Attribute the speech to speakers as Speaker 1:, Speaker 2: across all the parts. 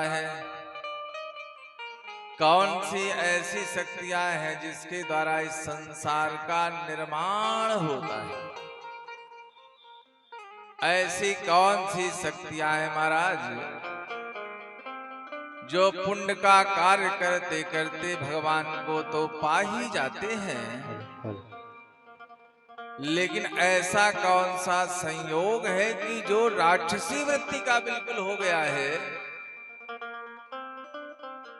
Speaker 1: है, कौन सी ऐसी शक्तियां हैं जिसके द्वारा इस संसार का निर्माण होता है। ऐसी कौन सी शक्तियां हैं महाराज जो पुण्य का कार्य करते करते भगवान को तो पा ही जाते हैं, लेकिन ऐसा कौन सा संयोग है कि जो राक्षसी वृत्ति का बिल्कुल हो गया है।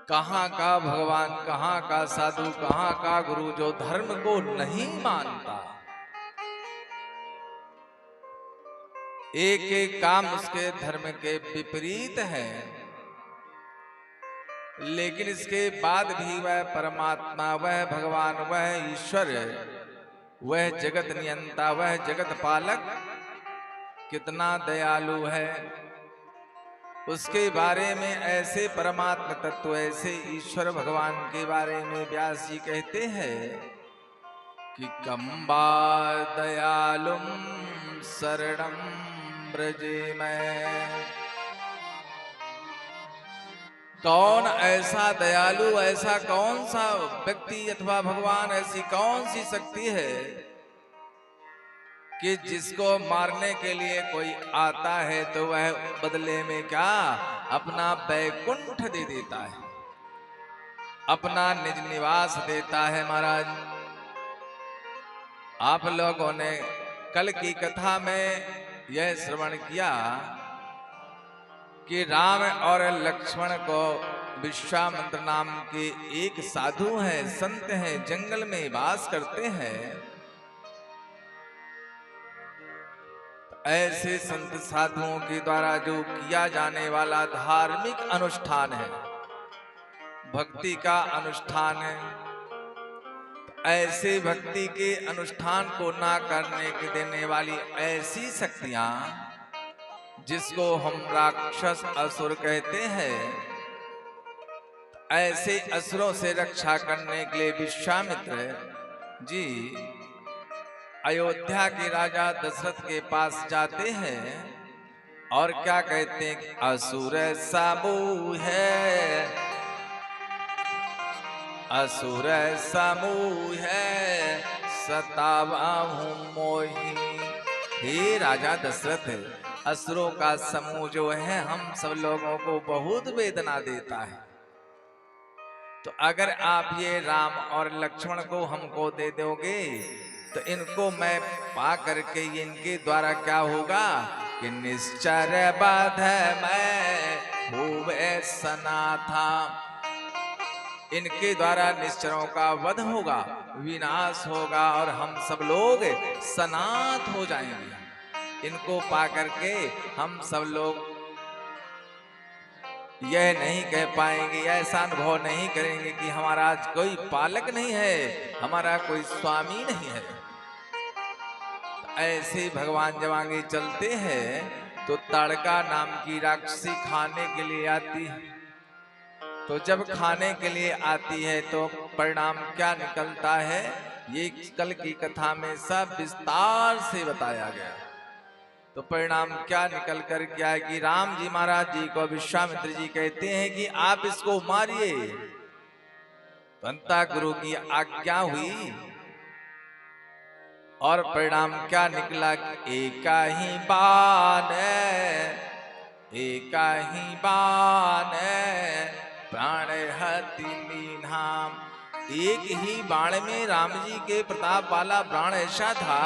Speaker 1: कहां का भगवान, कहां का साधु, कहां का गुरु जो धर्म को नहीं मानता। एक एक काम उसके धर्म के विपरीत है, लेकिन इसके बाद भी वह परमात्मा, वह भगवान, वह ईश्वर, वह जगत नियंता, वह जगत पालक कितना दयालु है। उसके बारे में ऐसे परमात्मा तत्व, ऐसे ईश्वर भगवान के बारे में व्यास जी कहते हैं कि कम्बा दयालुम शरणम ब्रजे में। कौन ऐसा दयालु, ऐसा कौन सा व्यक्ति अथवा भगवान, ऐसी कौन सी शक्ति है कि जिसको मारने के लिए कोई आता है तो वह बदले में क्या अपना बैकुंठ दे देता है, अपना निज निवास देता है। महाराज आप लोगों ने कल की कथा में यह श्रवण किया कि राम और लक्ष्मण को विश्वामित्र नाम के एक साधु हैं, संत हैं, जंगल में वास करते हैं। ऐसे संत साधुओं के द्वारा जो किया जाने वाला धार्मिक अनुष्ठान है, भक्ति का अनुष्ठान है, ऐसे भक्ति के अनुष्ठान को ना करने के देने वाली ऐसी शक्तियां जिसको हम राक्षस असुर कहते हैं, ऐसे असुरों से रक्षा करने के लिए विश्वामित्र जी अयोध्या के राजा दशरथ के पास जाते हैं और क्या कहते हैं कि असुर समूह है, असुर समूह है सतावाहु मोहि। हे राजा दशरथ, असुरों का समूह जो है हम सब लोगों को बहुत वेदना देता है, तो अगर आप ये राम और लक्ष्मण को हमको दे दोगे तो इनको मैं पा करके इनके द्वारा क्या होगा कि निश्चर बाध मैं हुए सनाथा, इनके द्वारा निश्चरों का वध होगा, विनाश होगा और हम सब लोग सनाथ हो जाएंगे। इनको पा करके हम सब लोग यह नहीं कह पाएंगे, ऐसा अनुभव नहीं करेंगे कि हमारा कोई पालक नहीं है, हमारा कोई स्वामी नहीं है। ऐसे भगवान जब आगे चलते हैं तो ताड़का नाम की राक्षसी खाने के लिए आती है। तो जब खाने के लिए आती है तो परिणाम क्या निकलता है, ये कल की कथा में सब विस्तार से बताया गया। तो परिणाम क्या निकल कर क्या है कि राम जी महाराज जी को विश्वामित्र जी कहते हैं कि आप इसको मारिए। तो अंता गुरु की आज्ञा हुई और परिणाम क्या निकला कि एका ही बाण प्राण हति लीन्हाम। एक ही बाण में राम जी के प्रताप वाला प्राण ऐसा था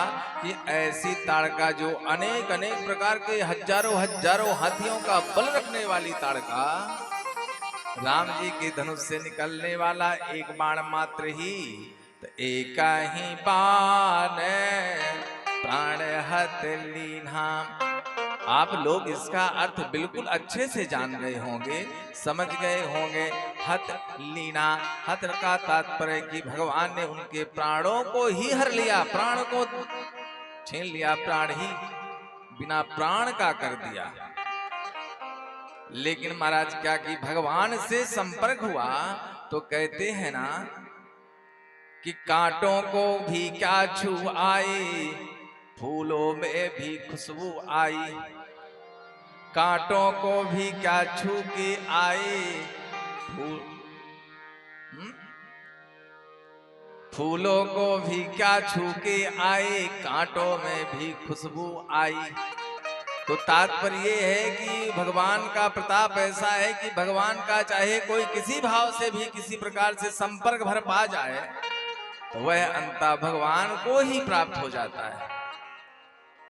Speaker 1: कि ऐसी ताड़का जो अनेक अनेक प्रकार के हजारों हजारों हाथियों का बल रखने वाली ताड़का, राम जी के धनुष से निकलने वाला एक बाण मात्र ही, तो एका ही बाण प्राण हत लीन्हाम। आप लोग इसका अर्थ बिल्कुल अच्छे से जान गए होंगे, समझ गए होंगे। हत लीना, हत का तात्पर्य कि भगवान ने उनके प्राणों को ही हर लिया, प्राण को छीन लिया, प्राण ही बिना प्राण का कर दिया। लेकिन महाराज क्या कि भगवान से संपर्क हुआ तो कहते हैं ना कि कांटों को भी क्या छू आई, फूलों में भी खुशबू आई। कांटों को भी क्या छू के आए, फूल फूलों को भी क्या छू के आए, कांटों में भी खुशबू आई। तो तात्पर्य ये है कि भगवान का प्रताप ऐसा है कि भगवान का चाहे कोई किसी भाव से भी किसी प्रकार से संपर्क भर पा जाए तो वह अंततः भगवान को ही प्राप्त हो जाता है।